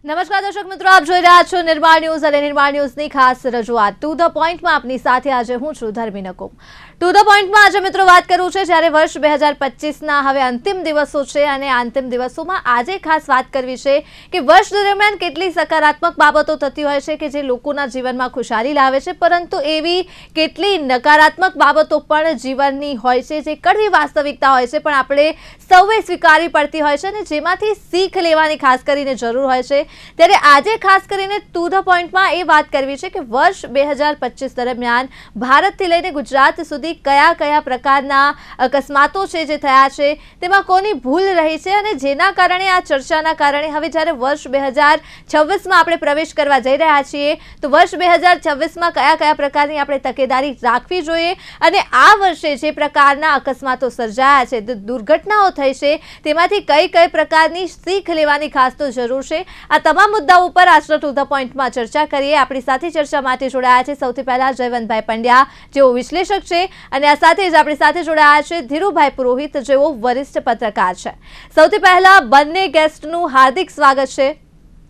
નમસ્કાર દર્શક મિત્રો, આપ જોઈ રહ્યા છો નિર્માણ ન્યૂઝ અને નિર્માણ ન્યૂઝની ખાસ રજૂઆત ટુ ધ પોઈન્ટમાં આપની સાથે આજે હું છું ધર્મી નકુમ। ટુ ધ પોઈન્ટમાં આજે મિત્રો વાત કરું છે જ્યારે વર્ષ 2025ના હવે અંતિમ દિવસો છે અને અંતિમ દિવસોમાં આજે ખાસ વાત કરવી છે કે વર્ષ દરમિયાન કેટલી સકારાત્મક બાબતો થતી હોય છે કે જે લોકોના જીવનમાં ખુશાલી લાવે છે, પરંતુ એવી કેટલી નકારાત્મક બાબતો પણ જીવનની હોય છે જે કડવી વાસ્તવિકતા હોય છે પણ આપણે સૌએ સ્વીકારવી પડતી હોય છે અને જેમાંથી શીખ લેવાની ખાસ કરીને જરૂર હોય છે। ત્યારે આજે ખાસ કરીને ટુ ધ પોઈન્ટમાં એ વાત કરવી છે કે વર્ષ 2025 દરમિયાન ભારતથી લઈને ગુજરાત સુધી કયા કયા પ્રકારના અકસ્માતો છે જે થયા છે, તેમાં કોની ભૂલ રહી છે અને જેના કારણે આ ચર્ચાના કારણે હવે જ્યારે વર્ષ 2026માં આપણે પ્રવેશ કરવા જઈ રહ્યા છીએ તો વર્ષ 2026માં કયા કયા પ્રકારની આપણે તકેદારી રાખવી જોઈએ અને આ વર્ષે જે પ્રકારના અકસ્માતો સર્જાયા છે, દુર્ઘટનાઓ થઈ છે, તેમાંથી કઈ કઈ પ્રકારની શીખ લેવાની ખાસ તો જરૂર છે। આ તમામ મુદ્દાઓ ઉપર આજના ટુ ધ પોઈન્ટમાં ચર્ચા કરીએ। આપણી સાથે ચર્ચા માટે જોડાયા છે સૌથી પહેલા જયવંતભાઈ પંડ્યા, જેઓ વિશ્લેષક છે, અને આ સાથે જ આપણી સાથે જોડાયા છે ધીરુભાઈ પુરોહિત, જેઓ વરિષ્ઠ પત્રકાર છે। સૌથી પહેલા બંને ગેસ્ટનું હાર્દિક સ્વાગત છે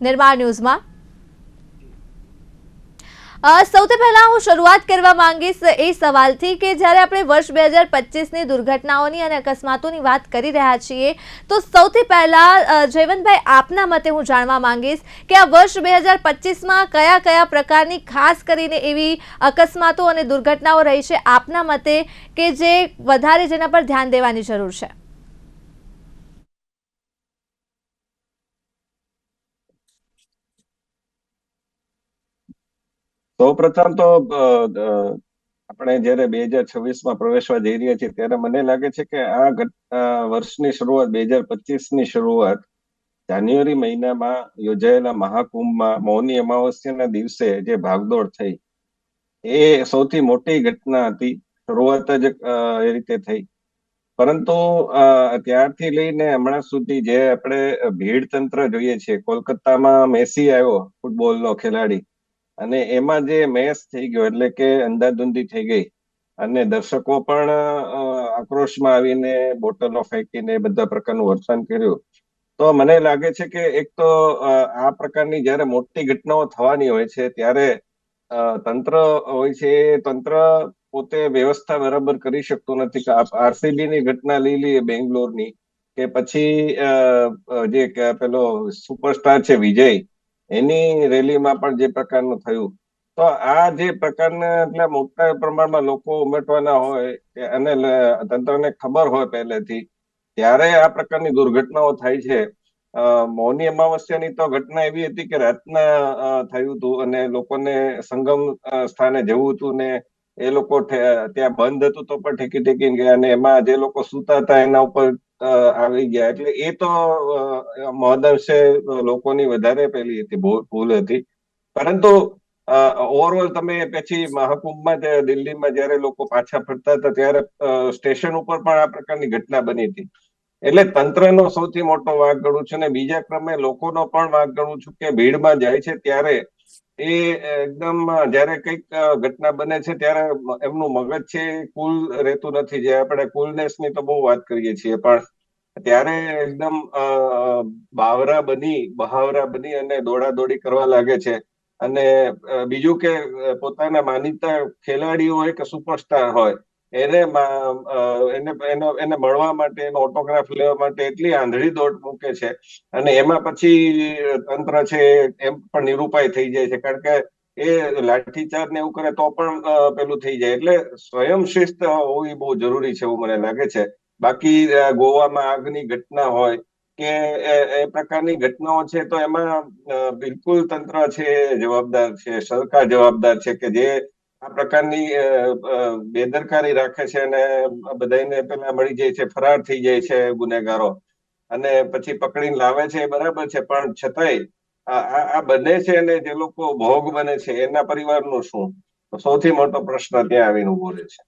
નિર્માણ ન્યૂઝમાં। સૌથી પહેલા હું શરૂઆત કરવા માંગીશ એ સવાલથી કે જ્યારે આપણે વર્ષ 2025ની દુર્ઘટનાઓની અને અકસ્માતોની વાત કરી રહ્યા છીએ તો સૌથી પહેલા જયવંતભાઈ, આપના મતે હું જાણવા માંગીશ કે આ વર્ષ 2025માં કયા કયા પ્રકારની ખાસ કરીને એવી અકસ્માતો અને દુર્ઘટનાઓ રહી છે આપના મતે કે જે વધારે જેના પર ધ્યાન દેવાની જરૂર છે? સૌપ્રથમ તો આપણે જયારે 2026માં પ્રવેશવા જઈ રહ્યા છીએ ત્યારે મને લાગે છે કે આ વર્ષની શરૂઆત 2025ની શરૂઆત જાન્યુઆરી મહિનામાં યોજાયેલા મહાકુંભમાં મૌની અમાવસ્યાના દિવસે જે ભાગદોડ થઈ એ સૌથી મોટી ઘટના હતી। શરૂઆત જ એ રીતે થઈ, પરંતુ ત્યારથી લઈને હમણાં સુધી જે આપણે ભીડ તંત્ર જોઈએ છીએ, કોલકાતામાં મેસી આવ્યો, ફૂટબોલનો ખેલાડી, અને એમાં જે મેચ થઈ ગયો એટલે કે અંધાધૂંધી થઈ ગઈ અને દર્શકો પણ આક્રોશમાં આવીને બોટલો ફેંકીને બધા પ્રકારનું વર્તન કર્યું, તો મને લાગે છે કે એક તો આ પ્રકારની જયારે મોટી ઘટનાઓ થવાની હોય છે ત્યારે તંત્ર હોય છે, એ તંત્ર પોતે વ્યવસ્થા બરાબર કરી શકતું નથી। કે આરસીબી ની ઘટના લઈ લઈએ બેંગ્લોરની, કે પછી જે પેલો સુપરસ્ટાર છે વિજય, એની રેલીમાં પણ જે પ્રકારનું થયું, તો આ જે પ્રકારના એટલા મોટા પ્રમાણમાં લોકો ઉમટવાના હોય અને તંત્રને ખબર હોય પહેલેથી, ત્યારે આ પ્રકારની દુર્ઘટનાઓ થાય છે। મૌની અમાવસ્યાની તો ઘટના એવી હતી કે રાતના થયું હતું અને લોકોને સંગમ સ્થાને જવું હતું ને એ લોકો ત્યાં બંધ હતું તો પણ ઠેકી ઠેકીને ગયા અને એમાં જે લોકો સૂતા હતા એના ઉપર આવી ગયા, એટલે એ તો મહદઅંશે લોકોની વધારે પેલી હતી, ભૂલ હતી। પરંતુ ઓવરઓલ તમે પછી મહાકુંભમાં દિલ્હીમાં જયારે લોકો પાછા ફરતા હતા ત્યારે સ્ટેશન ઉપર પણ આ પ્રકારની ઘટના બની હતી, એટલે તંત્રનો સૌથી મોટો વાંક ગણું છું અને બીજા ક્રમે લોકોનો પણ વાંક ગણું છું કે ભીડમાં જાય છે ત્યારે એ એકદમ જયારે કઈક ઘટના બને છે ત્યારે એમનું મગજ છે કુલ રહેતું નથી। જે આપણે કુલનેસ ની તો બહુ વાત કરીએ છીએ પણ ત્યારે એકદમ બહાવરા બની અને દોડાદોડી કરવા લાગે છે। અને બીજું કે પોતાના માનીતા ખેલાડીઓ હોય કે સુપરસ્ટાર હોય એને મળવા માટે, એનો ઓટોગ્રાફ લેવા માટે એટલી આંધળી દોડ મૂકે છે અને એમાં પછી તંત્ર છે એમ પણ નિરૂપાય થઈ જાય છે, કારણ કે એ લાઠીચાર્જ ને એવું કરે તો પણ પેલું થઈ જાય, એટલે સ્વયં શિસ્ત હોવી બહુ જરૂરી છે એવું મને લાગે છે। બાકી ગોવામાં આગની ઘટના હોય કે એ પ્રકારની ઘટનાઓ છે તો એમાં બિલકુલ તંત્ર છે જવાબદાર છે, સરકાર જવાબદાર છે કે જે આ પ્રકારની બેદરકારી રાખે છે અને બધાને પેલા મળી જાય છે, ફરાર થઈ જાય છે ગુનેગારો અને પછી પકડીને લાવે છે, બરાબર છે, પણ છતાંય આ બને છે અને જે લોકો ભોગ બને છે એના પરિવારનું શું? સૌથી મોટો પ્રશ્ન ત્યાં આવીને ઉભો રહે છે।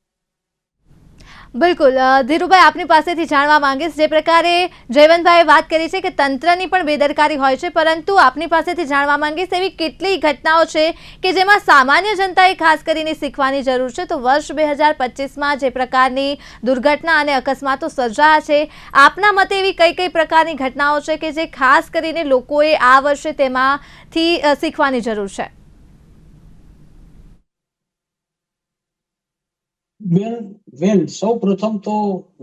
બિલકુલ ધીરુભાઈ આપની પાસેથી જાણવા માંગીશ, જે પ્રકારે જયવંતભાઈએ વાત કરી છે કે તંત્રની પણ બેદરકારી હોય છે, પરંતુ આપની પાસેથી જાણવા માંગીશ એવી કેટલી ઘટનાઓ છે કે જેમાં સામાન્ય જનતાએ ખાસ કરીને શીખવાની જરૂર છે. તો વર્ષ 2025માં જે પ્રકારની દુર્ઘટના અને અકસ્માતો સર્જાયા છે, આપના મતે એવી કઈ કઈ પ્રકારની ઘટનાઓ છે કે જે ખાસ કરીને લોકોએ આ વર્ષે તેમાંથી શીખવાની જરૂર છે? બેન, સૌ પ્રથમ તો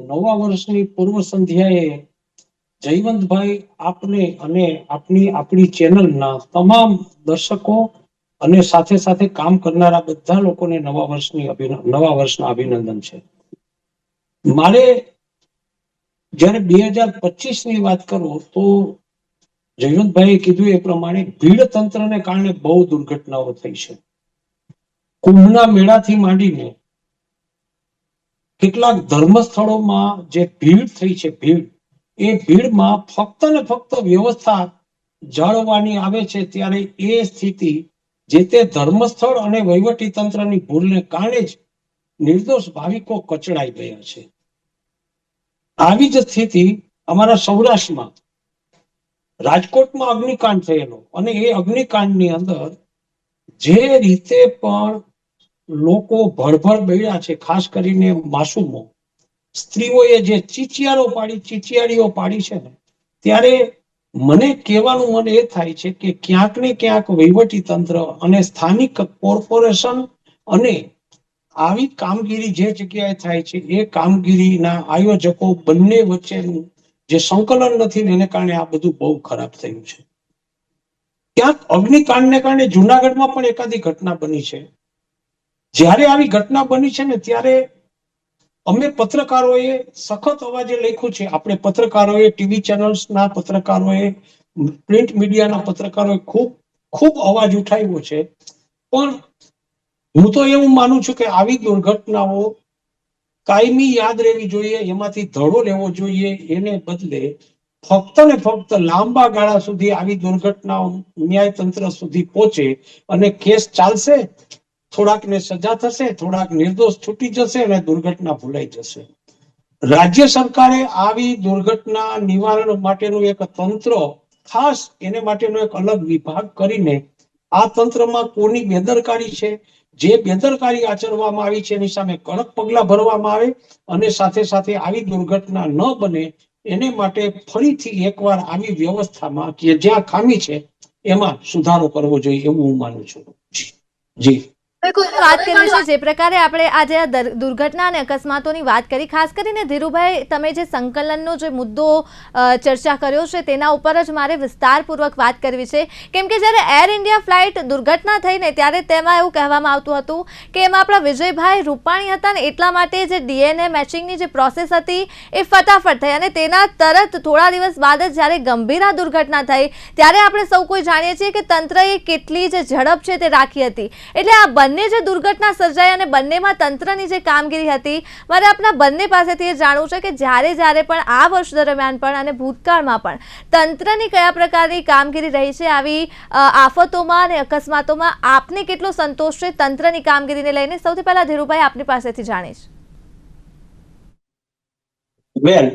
નવા વર્ષની પૂર્વ સંધ્યાએ જયવંતભાઈ આપને અને આપણી ચેનલના તમામ દર્શકો અને સાથે સાથે કામ કરનારા બધા લોકોને નવા વર્ષના અભિનંદન છે. મારે જ્યારે 2025ની વાત કરું તો જયવંતભાઈએ કીધું એ પ્રમાણે ભીડ તંત્રને કારણે બહુ દુર્ઘટનાઓ થઈ છે. કુંભના મેળાથી માંડીને કેટલાક ધર્મસ્થળોમાં જે ભીડ થઈ છે, એ ભીડમાં ફક્ત ને ફક્ત વ્યવસ્થા જાળવવાની આવે છે ત્યારે એ સ્થિતિ જે તે ધર્મસ્થળ અને વહીવટી તંત્રની ભૂલને કારણે જ નિર્દોષ ભાવિકો કચડાઈ ગયા છે. આવી જ સ્થિતિ અમારા સૌરાષ્ટ્રમાં રાજકોટમાં અગ્નિકાંડ થયેલો, અને એ અગ્નિકાંડની અંદર જે રીતે પણ લોકો ભડભડ બળ્યા છે, ખાસ કરીને માસૂમો સ્ત્રીઓએ જે ચીચિયારીઓ પાડી છે ને, ત્યારે મને કહેવાનું મન એ થાય છે કે ક્યાંક ને ક્યાંક વહીવટી તંત્ર અને સ્થાનિક કોર્પોરેશન અને આવી કામગીરી જે જગ્યાએ થાય છે એ કામગીરીના આયોજકો બંને વચ્ચેનું જે સંકલન નથી ને એને કારણે આ બધું બહુ ખરાબ થયું છે. ક્યાંક અગ્નિકાંડને કારણે જુનાગઢમાં પણ એકાદી ઘટના બની છે. જ્યારે આવી ઘટના બની છે ને ત્યારે અમે પત્રકારોએ સખત અવાજે લખ્યું છે. આપણે પત્રકારોએ, ટીવી ચેનલ્સના પત્રકારોએ, પ્રિન્ટ મીડિયાના પત્રકારોએ ખૂબ અવાજ ઉઠાવ્યો છે. પણ હું તો એવું માનું છું કે આવી દુર્ઘટનાઓ કાયમી યાદ રહેવી જોઈએ, એમાંથી ધડો લેવો જોઈએ. એને બદલે ફક્ત ને ફક્ત લાંબા ગાળા સુધી આવી દુર્ઘટનાઓ ન્યાયતંત્ર સુધી પહોંચે અને કેસ ચાલશે, થોડાકને સજા થશે, થોડાક નિર્દોષ છૂટી જશે અને દુર્ઘટના ભૂલાઈ જશે. રાજ્ય સરકારે આવી દુર્ઘટના નિવારણ માટેનું એક તંત્ર, ખાસ એને માટેનો એક અલગ વિભાગ કરીને આ તંત્રમાં કોની બેદરકારી છે, જે બેદરકારી આચરવામાં આવી છે એની સામે કડક પગલા ભરવામાં આવે અને સાથે સાથે આવી દુર્ઘટના ન બને એને માટે ફરીથી એકવાર આવી વ્યવસ્થામાં કે જ્યાં ખામી છે એમાં સુધારો કરવો જોઈએ, એવું હું માનું છું. જી બિલકુલ વાત કરવી છે. જે પ્રકારે આપણે આજે આ દુર્ઘટના અને અકસ્માતોની વાત કરી, ખાસ કરીને ધીરુભાઈ તમે જે સંકલનનો જે મુદ્દો ચર્ચા કર્યો છે તેના ઉપર જ મારે વિસ્તારપૂર્વક વાત કરવી છે. કેમ કે જ્યારે એર ઇન્ડિયા ફ્લાઇટ દુર્ઘટના થઈ ને ત્યારે તેમાં એવું કહેવામાં આવતું હતું કે એમાં આપણા વિજયભાઈ રૂપાણી હતા ને, એટલા માટે જે DNA મેચિંગની જે પ્રોસેસ હતી એ ફટાફટ થઈ, અને તેના તરત થોડા દિવસ બાદ જ જ્યારે ગંભીર દુર્ઘટના થઈ ત્યારે આપણે સૌ કોઈ જાણીએ છીએ કે તંત્રએ કેટલી જે ઝડપ છે તે રાખી હતી. એટલે આ બંને જે દુર્ઘટના સર્જાઈ અને બંનેમાં તંત્રની જે કામગીરી હતી, મારે આપણા બંને પાસેથી એ જાણવું છે કે જ્યારે પણ આ વર્ષ દરમિયાન પણ અને ભૂતકાળમાં પણ તંત્રની કયા પ્રકારની કામગીરી રહી છે આવી આફતોમાં અને અકસ્માતોમાં, આપને કેટલો સંતોષ છે તંત્રની કામગીરીને લઈને? સૌથી પહેલા ધીરુભાઈ આપની પાસેથી જાણીશ. બેન,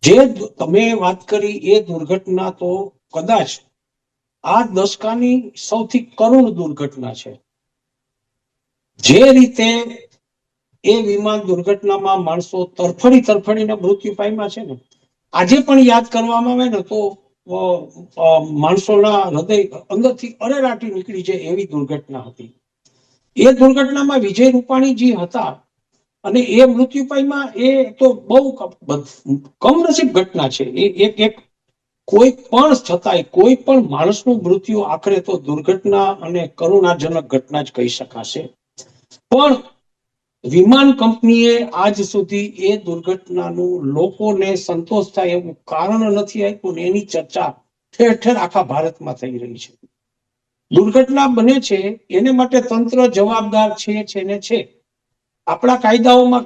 જે તમે વાત કરી એ દુર્ઘટના તો કદાચ આ દશકાની સૌથી કરુણ દુર્ઘટના છે. જે રીતે એ વિમાન દુર્ઘટનામાં માણસો તરફડીને મૃત્યુ પામ્યા છે ને, આજે પણ યાદ કરવામાં આવે ને તો માણસોના હૃદય અંદરથી અરેરાટી નીકળી જાય એવી દુર્ઘટના હતી. એ દુર્ઘટનામાં વિજય રૂપાણીજી હતા અને એ મૃત્યુ પામ્યા, એ તો બહુ કમનસીબ ઘટના છે. એક કોઈ પણ છતાંય કોઈ પણ માણસનું મૃત્યુ આખરે તો દુર્ઘટના અને કરુણાજનક ઘટના જ કહી શકાશે. પણ વિમાન કંપનીએ આજ સુધી એ દુર્ઘટનાનું લોકોને સંતોષ થાય એવું કારણ નથી આપ્યું ને એની ચર્ચા ઠેર ઠેર આખા ભારતમાં થઈ રહી છે. દુર્ઘટના બને છે એને માટે તંત્ર જવાબદાર છે. આપણા કાયદાઓમાં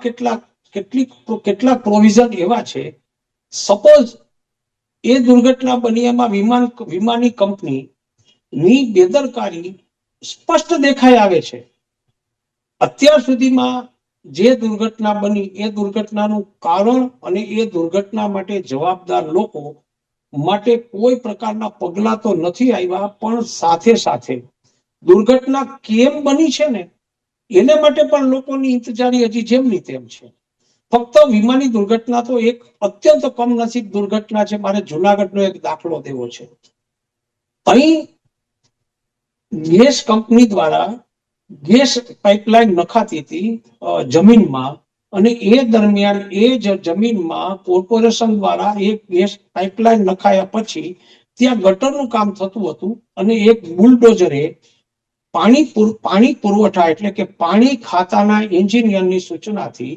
કેટલાક પ્રોવિઝન એવા છે. સપોઝ એ દુર્ઘટના બની એમાં વિમાની કંપનીની બેદરકારી સ્પષ્ટ દેખાઈ આવે છે. અત્યાર સુધીમાં જે દુર્ઘટના બની એ દુર્ઘટનાનું કારણ અને એ દુર્ઘટના માટે જવાબદાર લોકો માટે કોઈ પ્રકારના પગલા તો નથી આવ્યા, પણ સાથે સાથે દુર્ઘટના કેમ બની છે ને એને માટે પણ લોકોની ઇંતજારી હજી જેમની તેમ છે. ફક્ત વિમાની દુર્ઘટના તો એક અત્યંત કમનસીબ દુર્ઘટના છે. મારે જુનાગઢનો એક દાખલો દેવો છે. અહીં ગેસ કંપની દ્વારા ગેસ પાઇપલાઇન નખાતી હતી જમીનમાં, અને એ દરમિયાન એ જમીનમાં કોર્પોરેશન દ્વારા એક ગેસ પાઇપલાઇન નખાયા પછી ત્યાં ગટરનું કામ થતું હતું, અને એક બુલડોઝરે પાણી પુરવઠા એટલે કે પાણી ખાતાના એન્જિનિયરની સૂચનાથી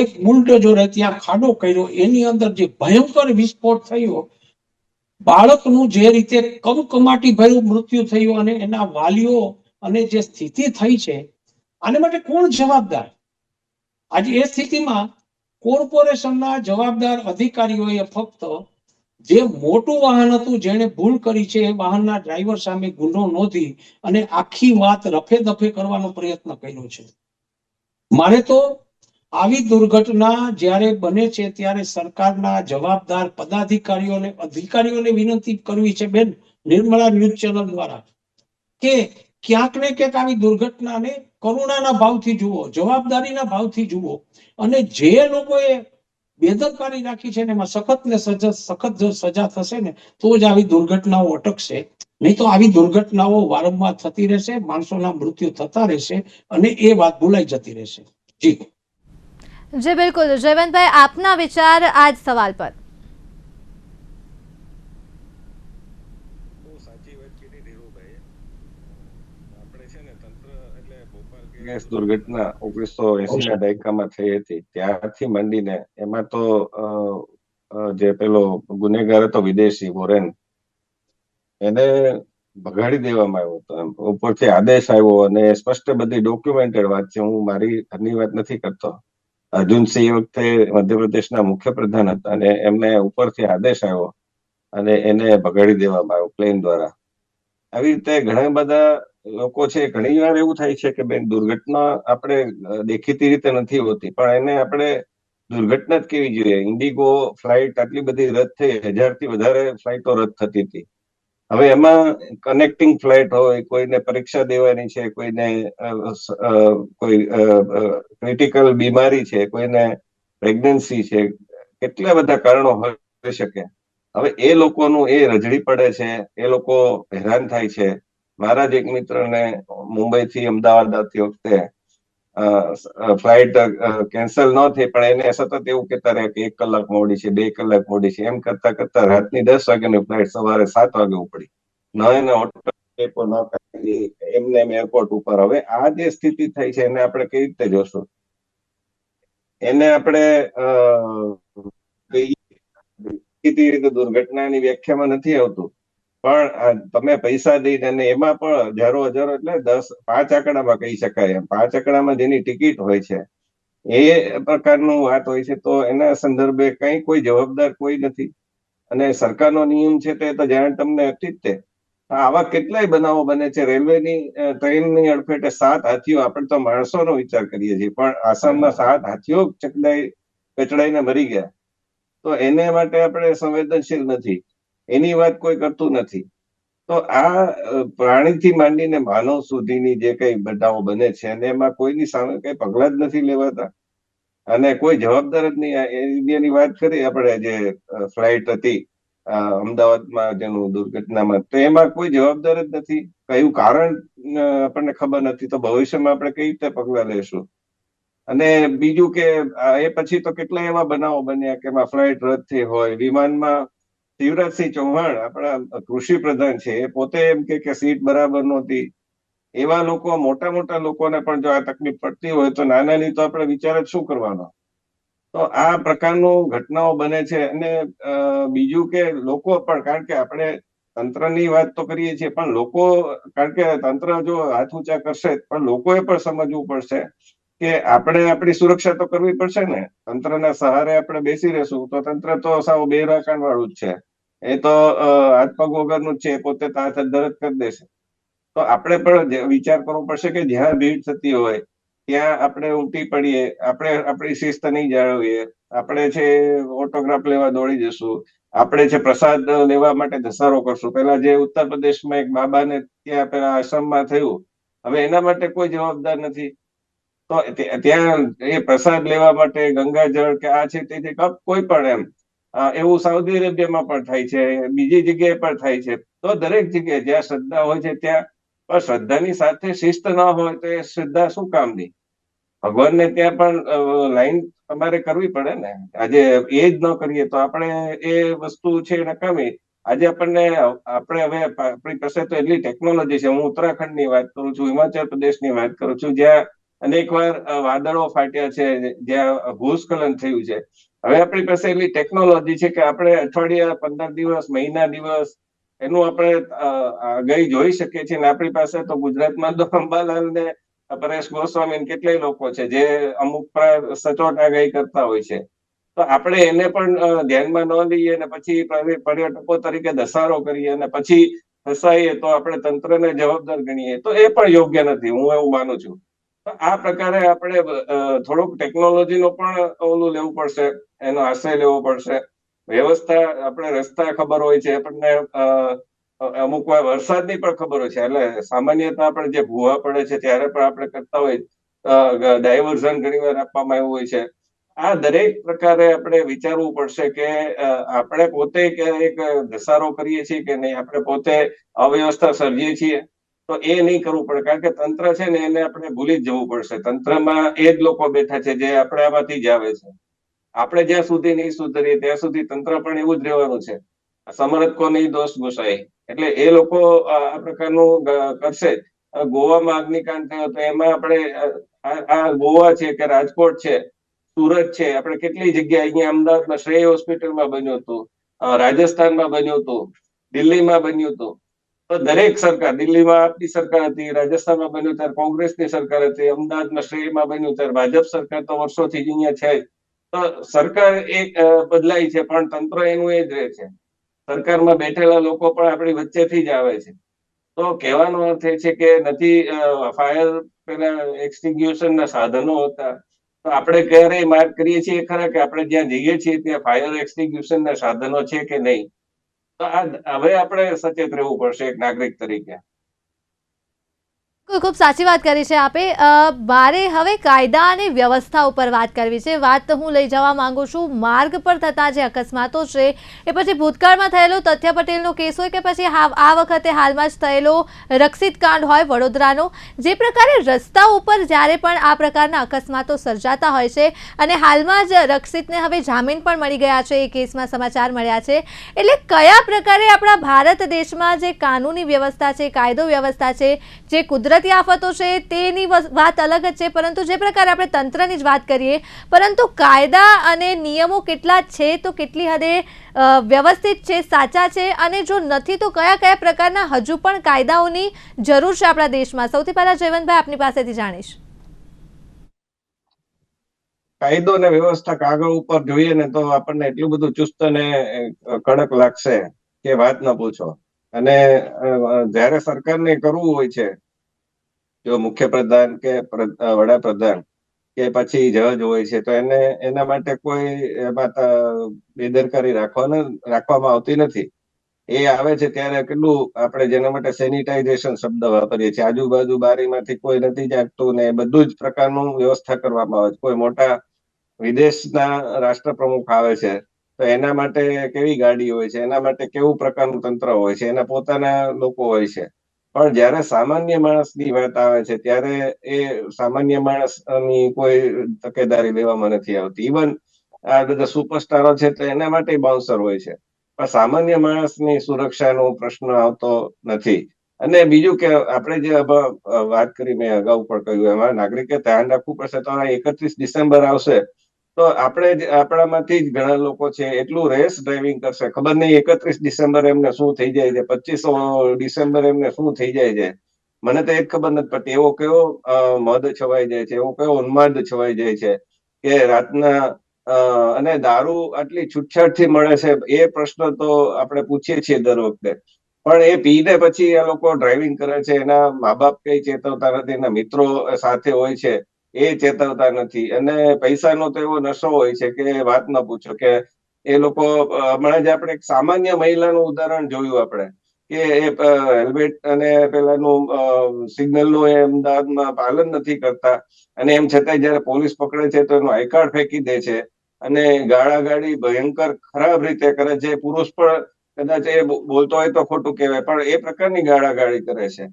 એક બુલડોઝરે ત્યાં ખાડો કર્યો. એની અંદર જે ભયંકર વિસ્ફોટ થયો, બાળકનું જે રીતે કમકમાટી ભર્યું મૃત્યુ થયું અને એના વાલીઓ અને જે સ્થિતિ થઈ છે, આને માટે કોણ જવાબદાર? આજે એ સ્થિતિમાં કોર્પોરેશનના જવાબદાર અધિકારીઓએ ફક્ત જે મોટું વાહન હતું, જેણે ભૂલ કરી છે, એ વાહનના ડ્રાઈવર સામે ગુનો નોંધી અને આખી વાત રફે દફે કરવાનો પ્રયત્ન કર્યો છે. મારે તો આવી દુર્ઘટના જ્યારે બને છે ત્યારે સરકારના જવાબદાર પદાધિકારીઓને અધિકારીઓને વિનંતી કરવી છે, બેન, નિર્મળા ન્યૂઝ ચેનલ દ્વારા, કે ક્યાંક ને ક્યાંક આવી દુર્ઘટનાને કરુણાના ભાવથી જુઓ, જવાબદારીના ભાવથી જુઓ, અને જે લોકોએ બેદરકારી રાખી છે ને એમાં સખત જો સજા થશે ને તો જ આવી દુર્ઘટનાઓ અટકશે. નહીં તો આવી દુર્ઘટનાઓ વારંવાર થતી રહેશે, માણસોના મૃત્યુ થતા રહેશે અને એ વાત ભૂલાઈ જતી રહેશે. જી જી બિલકુલ. જયવંતભાઈ, આપના વિચાર આજ સવાલ પર. ગેસ દુર્ઘટના 1980 ના દાયકામાં થઈ હતી. ત્યારથી માંડીને એમાં તો જે પેલો ગુનેગાર હતો વિદેશી વોરેન, એને ભગાડી દેવામાં આવ્યો હતો. ઉપરથી આદેશ આવ્યો અને સ્પષ્ટ બધી ડોક્યુમેન્ટેડ વાત છે. હું મારી ઘરની વાત નથી કરતો. અર્જુનસિંહ એ વખતે મધ્યપ્રદેશના મુખ્યપ્રધાન હતા અને એમને ઉપરથી આદેશ આવ્યો અને એને ભગાડી દેવામાં આવ્યો પ્લેન દ્વારા. આવી રીતે ઘણા બધા લોકો છે. ઘણી વાર એવું થાય છે કે બેન, દુર્ઘટના આપણે દેખીતી રીતે નથી હોતી, પણ એને આપણે દુર્ઘટના જ કેવી જોઈએ. ઇન્ડિગો ફ્લાઇટ આટલી બધી રદ થઈ, 1000 થી વધારે ફ્લાઇટો રદ થતી હતી. હવે એમાં કનેક્ટિંગ ફ્લાઇટ હોય, કોઈને પરીક્ષા દેવાની છે, કોઈને કોઈ ક્રિટિકલ બીમારી છે, કોઈને પ્રેગ્નન્સી છે, કેટલા બધા કારણો હોઈ શકે. હવે એ લોકોનું એ રજડી પડે છે, એ લોકો હેરાન થાય છે. મારા જ એક મિત્રને મુંબઈથી અમદાવાદ આવતી વખતે ફ્લાઇટ કેન્સલ ન થઈ, પણ એને સતત એવું કહેતા રહ્યા કે 1 કલાક મોડી છે, 2 કલાક મોડી છે. એમ કરતા કરતા રાતની 10 વાગ્યાની ફ્લાઇટ સવારે 7 વાગે ઉપડી. ન એને હોટલ એમને એરપોર્ટ ઉપર. હવે આ જે સ્થિતિ થઈ છે એને આપણે કેવી રીતે જોશું? એને આપણે દુર્ઘટનાની વ્યાખ્યામાં નથી આવતું, પણ તમે પૈસા દઈને, અને એમાં પણ હજારો હજારો એટલે 5 આંકડામાં કહી શકાય એમ, 5 આંકડામાં જેની ટિકિટ હોય છે, એ પ્રકારનું વાત હોય છે. તો એના સંદર્ભે કઈ કોઈ જવાબદાર કોઈ નથી. અને સરકારનો નિયમ છે તે તો જાણે તમને હતી જ તે. આવા કેટલાય બનાવો બને છે. રેલવેની ટ્રેનની અડફેટે 7 હાથીઓ, આપણે તો માણસોનો વિચાર કરીએ છીએ, પણ આસામમાં 7 હાથીઓ કચડાઈને મરી ગયા. તો એને માટે આપણે સંવેદનશીલ નથી, એની વાત કોઈ કરતું નથી. તો આ પ્રાણીથી માંડીને માનવ સુધીની જે કઈ બનાવો બને છે, અને એમાં કોઈની સામે કઈ પગલા જ નથી લેવાતા, અને કોઈ જવાબદાર જ નહીં. ઇન્ડિયાની વાત કરી આપણે, જે ફ્લાઇટ હતી અમદાવાદમાં જેનું દુર્ઘટનામાં, તો એમાં કોઈ જવાબદાર જ નથી. કયું કારણ આપણને ખબર નથી. તો ભવિષ્યમાં આપણે કઈ રીતે પગલા લેશું? અને બીજું કે એ પછી તો કેટલા એવા બનાવો બન્યા કે એમાં ફ્લાઇટ રદ થઈ હોય. વિમાનમાં શિવરાજસિંહ ચૌહાણ, આપણા કૃષિ પ્રધાન છે, એ પોતે એમ કે સીટ બરાબર નહોતી. એવા લોકો, મોટા મોટા લોકોને પણ જો આ તકલીફ પડતી હોય, તો નાનાની તો આપણે વિચાર જ શું કરવાનો? તો આ પ્રકારનું ઘટનાઓ બને છે. અને બીજું કે લોકો પણ, કારણ કે આપણે તંત્રની વાત તો કરીએ છીએ, પણ લોકો, કારણ કે તંત્ર જો હાથ ઊંચા કરશે, પણ લોકોએ પણ સમજવું પડશે કે આપણે આપણી સુરક્ષા તો કરવી પડશે ને. તંત્રના સહારે આપણે બેસી રહેશું તો તંત્ર તો સાવ બેરાકાન વાળું જ છે. એ તો હાથ પગ વગરનું જ છે. પોતે હાથ દરદ કરી દેશે. તો આપણે પણ વિચાર કરવો પડશે કે જ્યાં ભીડ થતી હોય, ત્યાં આપણે ઉમટી પડીએ, આપણે આપણી શિસ્ત નહીં જાળવીએ, આપણે છે ઓટોગ્રાફ લેવા દોડી જશું, આપણે છે પ્રસાદ લેવા માટે ધસારો કરશું. પેલા જે ઉત્તર પ્રદેશમાં એક બાબાને ત્યાં પેલા આશ્રમમાં થયું, હવે એના માટે કોઈ જવાબદાર નથી. તો ત્યાં એ પ્રસાદ લેવા માટે ગંગાજળ કે આ છે તે કોઈ પણ એમ એવું સાઉદી અરેબિયામાં પણ થાય છે, બીજી જગ્યાએ પણ થાય છે. તો દરેક જગ્યાએ જ્યાં શ્રદ્ધા હોય છે ત્યાં પણ શ્રદ્ધાની સાથે શિસ્ત ન હોય તો એ શ્રદ્ધા શું કામની? ભગવાનને ત્યાં પણ લાઈન તમારે કરવી પડે ને. આજે એ જ ન કરીએ તો આપણે એ વસ્તુ છે નકામી. આજે આપણે હવે આપણી પાસે તો એટલી ટેકનોલોજી છે. હું ઉત્તરાખંડની વાત કરું છું, હિમાચલ પ્રદેશની વાત કરું છું, જ્યાં અનેકવાર વાદળો ફાટ્યા છે, જ્યાં ભૂસ્ખલન થયું છે. હવે આપણી પાસે એટલી ટેકનોલોજી છે કે આપણે અઠવાડિયા, 15 દિવસ, મહિના દિવસ એનું આપણે આગાહી જોઈ શકીએ છીએ. આપણી પાસે તો ગુજરાતમાં તો અંબાલાલ ને પરેશ ગોસ્વામી કેટલાય લોકો છે જે અમુક સચોટ આગાહી કરતા હોય છે. તો આપણે એને પણ ધ્યાનમાં ન લઈએ અને પછી પર્યટકો તરીકે ધસારો કરીએ અને પછી ફસાઈએ તો આપણે તંત્રને જવાબદાર ગણીએ તો એ પણ યોગ્ય નથી. હું એવું માનું છું. તો આ પ્રકારે આપણે થોડુંક ટેકનોલોજીનો પણ ઓલું લેવું પડશે, એનો આશ્રય લેવો પડશે. વ્યવસ્થા, આપણે રસ્તા ખબર હોય છે, આપણને અમુક વાર વરસાદની પણ ખબર હોય છે. એટલે સામાન્યતઃ આપણે જે ભૂવા પડે છે ત્યારે પણ આપણે કરતા હોય ડાયવર્ઝન ઘણી વાર આપવામાં આવ્યું હોય છે. આ દરેક પ્રકારે આપણે વિચારવું પડશે કે આપણે પોતે એક ઘસારો કરીએ છીએ કે નહીં, આપણે પોતે અવ્યવસ્થા સર્જીએ છીએ તો એ નહીં કરવું પડે. કારણ કે તંત્ર છે ને એને આપણે ભૂલી જ જવું પડશે. તંત્રમાં એ જ લોકો બેઠા છે જે આપણામાંથી જ આવે છે. આપણે જ્યાં સુધી નહીં સુધરીએ ત્યાં સુધી તંત્ર પણ એવું જ રહેવાનું છે. સમરથ કો નહીં દોષ ગુસાઈ. એટલે એ લોકો આ પ્રકારનું કરશે. ગોવામાં અગ્નિકાંડ થયો તો એમાં આપણે આ ગોવા છે કે રાજકોટ છે, સુરત છે, આપણે કેટલી જગ્યાએ, અહીંયા અમદાવાદમાં શ્રેય હોસ્પિટલમાં બન્યું હતું, રાજસ્થાનમાં બન્યું હતું, દિલ્હીમાં બન્યું હતું. તો દરેક સરકાર, દિલ્હીમાં આપની સરકાર હતી, રાજસ્થાનમાં બન્યું ત્યારે કોંગ્રેસની સરકાર હતી, અમદાવાદમાં શ્રેયમાં બન્યું ત્યારે ભાજપ સરકાર તો વર્ષોથી અહીંયા છે. તો સરકાર એક બદલાય છે પણ તંત્ર એનું એ જ રહે છે. સરકારમાં બેઠેલા લોકો પણ આપણી વચ્ચેથી જ આવે છે. તો કહેવાનો અર્થ એ છે કે નથી ફાયર પેલા એક્સટિંગ્યુશન ના સાધનો હતા. તો આપણે ક્યારેય માર્ક કરીએ છીએ ખરા કે આપણે જ્યાં જઈએ છીએ ત્યાં ફાયર એક્સટિંગ્યુશન ના સાધનો છે કે નહીં? તો આ હવે આપણે સચેત રહેવું પડશે એક નાગરિક તરીકે. ખૂબ સાચી વાત કરી છે આપે. મારે હવે કાયદા અને વ્યવસ્થા ઉપર વાત કરવી છે. વાત હું લઈ જવા માંગુ છું માર્ગ પર થતા જે અકસ્માતો છે, એ પછી ભૂતકાળમાં થયેલો તથ્ય પટેલનો કેસ હોય કે પછી આ વખતે હાલમાં જ થયેલો રક્ષિત કાંડ હોય વડોદરાનો, જે પ્રકારે રસ્તા ઉપર જ્યારે પણ આ પ્રકારના અકસ્માતો સર્જાતા હોય છે અને હાલમાં જ રક્ષિતને હવે જામીન પણ મળી ગયા છે, એ કેસમાં સમાચાર મળ્યા છે. એટલે કયા પ્રકારે આપણા ભારત દેશમાં જે કાનૂની વ્યવસ્થા છે, કાયદો વ્યવસ્થા છે, જે કુદરતી આફતો છે તેની વાત અલગ જ છે, પરંતુ જે પ્રકારે આપણે તંત્રની જ વાત કરીએ, પરંતુ કાયદા અને નિયમો કેટલા છે, તો કેટલી હદે વ્યવસ્થિત છે, સાચા છે, અને જો નથી તો કયા કયા પ્રકારના હજુ પણ કાયદાઓની જરૂર છે આપણા દેશમાં? સૌથી પહેલા જયવંતભાઈ આપની પાસેથી જાણીશ. કાયદો અને વ્યવસ્થા કાગળ ઉપર જોઈએ ને તો આપણને એટલું બધું ચુસ્ત અને કડક લાગશે કે વાત ન પૂછો. અને જ્યારે સરકારને કરવું હોય છે, જો મુખ્યપ્રધાન કે વડાપ્રધાન કે પછી જજ હોય છે, તો એના માટે કોઈ એમાં બેદરકારી રાખવામાં આવતી નથી. એ આવે છે ત્યારે કેટલું આપણે જેના માટે સેનિટાઇઝેશન શબ્દ વાપરીએ છીએ. આજુબાજુ બારીમાંથી કોઈ નથી જાગતું ને બધું જ પ્રકારનું વ્યવસ્થા કરવામાં આવે છે. કોઈ મોટા વિદેશના રાષ્ટ્રપ્રમુખ આવે છે તો એના માટે કેવી ગાડી હોય છે, એના માટે કેવું પ્રકારનું તંત્ર હોય છે, એના પોતાના લોકો હોય છે. પણ જ્યારે સામાન્ય માણસની વાત આવે છે ત્યારે એ સામાન્ય માણસની કોઈ તકેદારી લેવામાં નથી આવતી. ઇવન આ બધા સુપરસ્ટારો છે તો એના માટે બાઉન્સર હોય છે, પણ સામાન્ય માણસની સુરક્ષાનો પ્રશ્ન આવતો નથી. અને બીજું કે આપણે જે વાત કરી, મેં અગાઉ પણ કહ્યું, એમાં નાગરિકે ધ્યાન રાખવું પડશે. તો 31 ડિસેમ્બર આવશે તો આપણામાંથી જ ઘણા લોકો છે એટલું રેસ ડ્રાઇવિંગ કરશે, ખબર નહીં 31 ડિસેમ્બર એમને શું થઈ જાય છે, 25 ડિસેમ્બર એમને શું થઈ જાય છે, મને તો એ જ ખબર નથી પડતી. એવો કેવો મદ છવાઈ જાય છે, એવો કેવો ઉન્માદ છવાઈ જાય છે કે રાતના અને દારૂ આટલી છૂટછાટથી મળે છે, એ પ્રશ્ન તો આપણે પૂછીએ છીએ દર વખતે. પણ એ પીને પછી એ લોકો ડ્રાઇવિંગ કરે છે, એના મા બાપ કઈ ચેતવતા નથી, એના મિત્રો સાથે હોય છે, એ ચેતવતા નથી. અને પૈસાનો તો એવો નશો હોય છે કે વાત ન પૂછો. કે એ લોકો હમણાં જ આપણે એક સામાન્ય મહિલાનું ઉદાહરણ જોયું આપણે, કે એ હેલ્મેટ અને પેલાનું સિગ્નલનું એ અમદાવાદમાં પાલન નથી કરતા, અને એમ છતાંય જયારે પોલીસ પકડે છે તો એનું આઈ કાર્ડ ફેંકી દે છે અને ગાળાગાળી ભયંકર ખરાબ રીતે કરે છે. પુરુષ પણ કદાચ એ બોલતો હોય તો ખોટું કહેવાય, પણ એ પ્રકારની ગાળાગાળી કરે છે.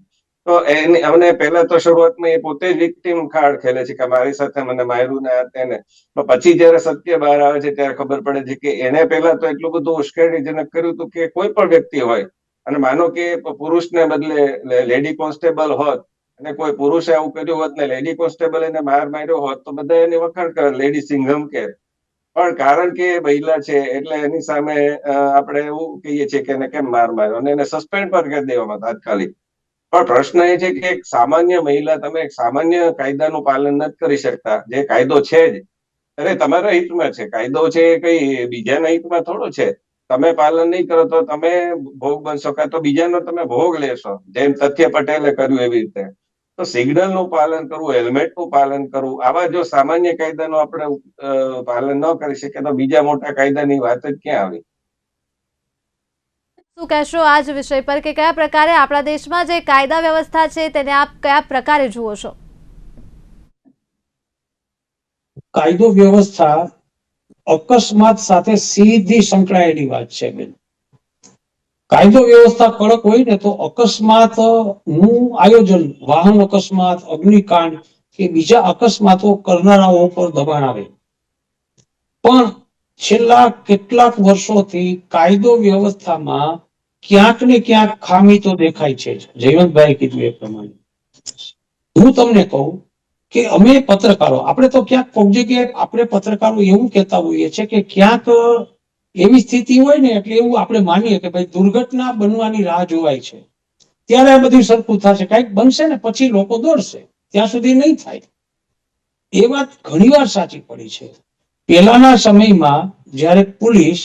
તો એની અમને પહેલા તો શરૂઆતમાં એ પોતે જ વિક્ટીમ કાર્ડ ખેલે છે કે મારી સાથે મને માર્યું ને આ તેને. તો પછી જયારે સત્ય બહાર આવે છે ત્યારે ખબર પડે છે કે એને પહેલા તો એટલું બધું ઉશ્કેરણીજનક કર્યું હતું કે કોઈ પણ વ્યક્તિ હોય, અને માનો કે પુરુષને બદલે લેડી કોન્સ્ટેબલ હોત અને કોઈ પુરુષે આવું કર્યું હોત ને લેડી કોન્સ્ટેબલ એને માર માર્યો હોત તો બધા એની વખાણ કરે, લેડી સિંઘમ કે. પણ કારણ કે એ મહિલા છે એટલે એની સામે આપણે એવું કહીએ છીએ કે એને કેમ માર માર્યો, અને એને સસ્પેન્ડ પણ કરી દેવામાં તાત્કાલિક. પણ પ્રશ્ન એ છે કે એક સામાન્ય મહિલા, તમે એક સામાન્ય કાયદાનું પાલન નથી કરી શકતા, જે કાયદો છે જ, અરે તમારા હિતમાં છે કાયદો, છે કઈ બીજાના હિતમાં થોડો છે. તમે પાલન નહીં કરો તો તમે ભોગ બનશો, કાં તો બીજાનો તમે ભોગ લેશો, જેમ તથ્ય પટેલે કર્યું એવી રીતે. તો સિગ્નલનું પાલન કરવું, હેલ્મેટનું પાલન કરવું, આવા જો સામાન્ય કાયદાનું આપણે પાલન ન કરી શકીએ તો બીજા મોટા કાયદાની વાત જ ક્યાં આવી. શું કહેશો આ જ વિષય પર કે કયા પ્રકારે આપણા દેશમાં જે કાયદા વ્યવસ્થા છે તેને આપ કયા પ્રકારે જુઓ છો? કાયદો વ્યવસ્થા અકસ્માત સાથે સીધી સંકળાયેલી વાત છે બેન. કાયદો વ્યવસ્થા કડક હોય ને તો અકસ્માત નું આયોજન, વાહન અકસ્માત, અગ્નિકાંડ કે બીજા અકસ્માતો કરનારાઓ પર દબાણ આવે. પણ છેલ્લા કેટલાક વર્ષોથી કાયદો વ્યવસ્થામાં ક્યાંક ને ક્યાંક ખામી તો દેખાય છે. જયવંતભાઈ કીધું એ પ્રમાણે હું તમને કહું કે અમે પત્રકારો, આપણે તો ક્યાંક કોક જગ્યાએ આપણે પત્રકારો એવું કહેતા હોઈએ છે કે ક્યાંક એવી સ્થિતિ હોય ને એટલે એવું આપણે માનીએ કે ભાઈ દુર્ઘટના બનવાની રાહ જોવાય છે, ત્યારે આ બધું સરખું થશે, કઈક બનશે ને પછી લોકો દોડશે, ત્યાં સુધી નહીં થાય. એ વાત ઘણીવાર સાચી પડી છે. પહેલાના સમયમાં જ્યારે પોલીસ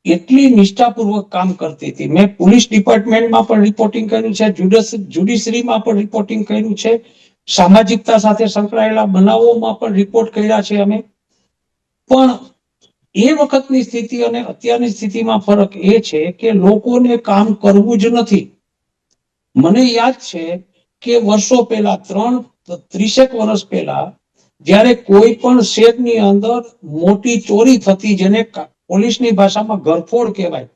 એટલી નિષ્ઠાપૂર્વક કામ કરતી હતી, મેં પોલીસ ડિપાર્ટમેન્ટમાં પણ રિપોર્ટિંગ કર્યું છે, જ્યુડિશરીમાં પણ રિપોર્ટિંગ કર્યું છે, સામાજિકતા સાથે સંકળાયેલા બનાવોમાં પણ રિપોર્ટ કર્યા છે અમે. પણ એ વખતની સ્થિતિ અને અત્યારની સ્થિતિમાં ફરક એ છે કે લોકોને કામ કરવું જ નથી. મને યાદ છે કે વર્ષો પહેલા 30 વર્ષ પહેલા જ્યારે કોઈ પણ શહેરની અંદર મોટી ચોરી થતી, જેને પોલીસની ભાષામાં ઘરફોડ કહેવાય,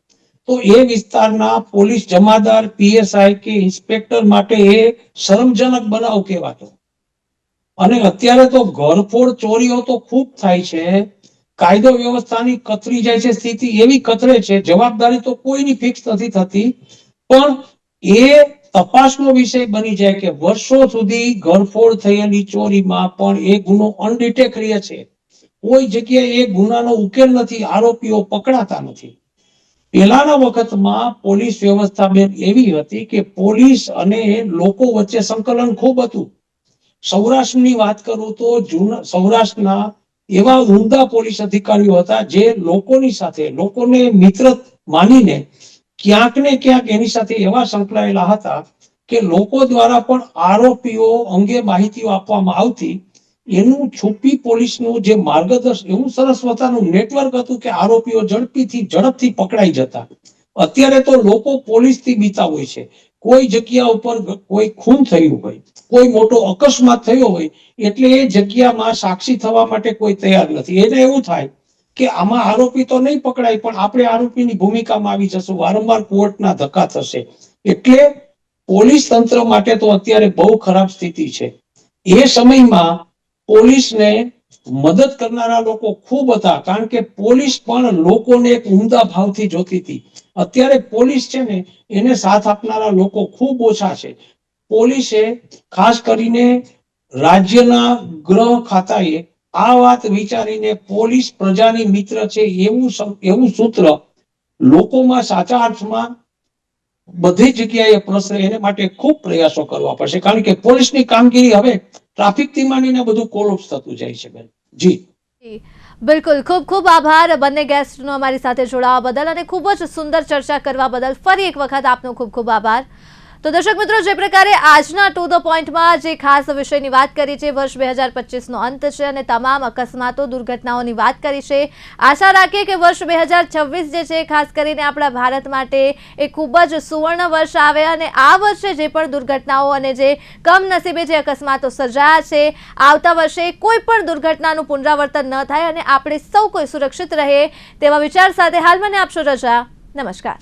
તો એ વિસ્તારના પોલીસ જમાદાર, પીએસઆઈ કે ઇન્સ્પેક્ટર માટે એ શરમજનક બનાવ કહેવાતો. અને અત્યારે તો ઘરફોડ ચોરીઓ તો ખૂબ થાય છે, કાયદો વ્યવસ્થાની કતરી જાય છે, સ્થિતિ એવી કતરે છે, જવાબદારી તો કોઈની ફિક્સ નથી થતી, પણ એ તપાસનો વિષય બની જાય કે વર્ષો સુધી ઘરફોડ થયેલી ચોરીમાં પણ એ ગુનો અનડિટેક્ટ રહે છે. કોઈ જગ્યાએ એ ગુનાનો ઉકેલ નથી, આરોપીઓ પકડાતા નથી. પહેલાના વખતમાં પોલીસ વ્યવસ્થા બેન એવી હતી કે પોલીસ અને લોકો વચ્ચે સંકલન ખૂબ હતું. સૌરાષ્ટ્રની વાત કરું તો સૌરાષ્ટ્રના એવા ઉમદા પોલીસ અધિકારીઓ હતા જે લોકોની સાથે, લોકોને મિત્ર માનીને ક્યાંક ને ક્યાંક એની સાથે એવા સંકળાયેલા હતા કે લોકો દ્વારા પણ આરોપીઓ અંગે માહિતીઓ આપવામાં આવતી. એનું છુપી પોલીસનું જે માર્ગદર્શન, એવું સરસ મજાનું નેટવર્ક હતું કે આરોપીઓ ઝડપથી પકડાઈ જતા. અત્યારે તો લોકો પોલીસથી બીતા હોય છે. કોઈ જગ્યા ઉપર કોઈ ખૂન થયું હોય, કોઈ મોટો અકસ્માત થયો હોય, એટલે એ જગ્યામાં સાક્ષી થવા માટે કોઈ તૈયાર નથી. એને એવું થાય કે આમાં આરોપી તો નહીં પકડાય, પણ આપણે આરોપીની ભૂમિકામાં આવી જશું, વારંવાર કોર્ટના ધક્કા થશે. એટલે પોલીસ તંત્ર માટે તો અત્યારે બહુ ખરાબ સ્થિતિ છે. એ સમયમાં પોલીસને મદદ કરનારા લોકો ખૂબ હતા, કારણ કે પોલીસ પણ લોકોને એક ઉમદા ભાવથી જોતી હતી. અત્યારે પોલીસ છે ને એને સાથ આપનારા લોકો ખૂબ ઓછા છે. પોલીસે ખાસ કરીને રાજ્યના ગૃહ ખાતાએ આ વાત વિચારીને પોલીસ પ્રજાની મિત્ર છે એવું સૂત્ર લોકોમાં સાચા અર્થમાં બધી જગ્યાએ પ્રસરે, એને માટે ખૂબ પ્રયાસો કરવા પડશે, કારણ કે પોલીસની કામગીરી હવે ટ્રાફિકથી માંડીને બધું કોલોપ્સ થતું જાય છે બેન. જી બિલકુલ, ખૂબ ખૂબ આભાર બંને ગેસ્ટનો અમારી સાથે જોડાવા બદલ અને ખૂબ જ સુંદર ચર્ચા કરવા બદલ. ફરી એક વખત આપનો ખૂબ ખૂબ આભાર. તો દર્શક મિત્રો, જે પ્રકારે આજના ટુ ધ પોઈન્ટમાં જે ખાસ વિષયની વાત કરી છે, વર્ષ 2025નો અંત છે અને તમામ અકસ્માતો દુર્ઘટનાઓની વાત કરી છે. આશા રાખીએ કે વર્ષ 2026 જે છે ખાસ કરીને આપણા ભારત માટે એ ખૂબ જ સુવર્ણ વર્ષ આવે અને આ વર્ષે જે પણ દુર્ઘટનાઓ અને જે કમનસીબે જે અકસ્માતો સર્જાયા છે, આવતા વર્ષે કોઈ પણ દુર્ઘટનાનું પુનરાવર્તન ન થાય અને આપણે સૌ કોઈ સુરક્ષિત રહે તેવા વિચાર સાથે હાલ મને આપશો રજા. નમસ્કાર.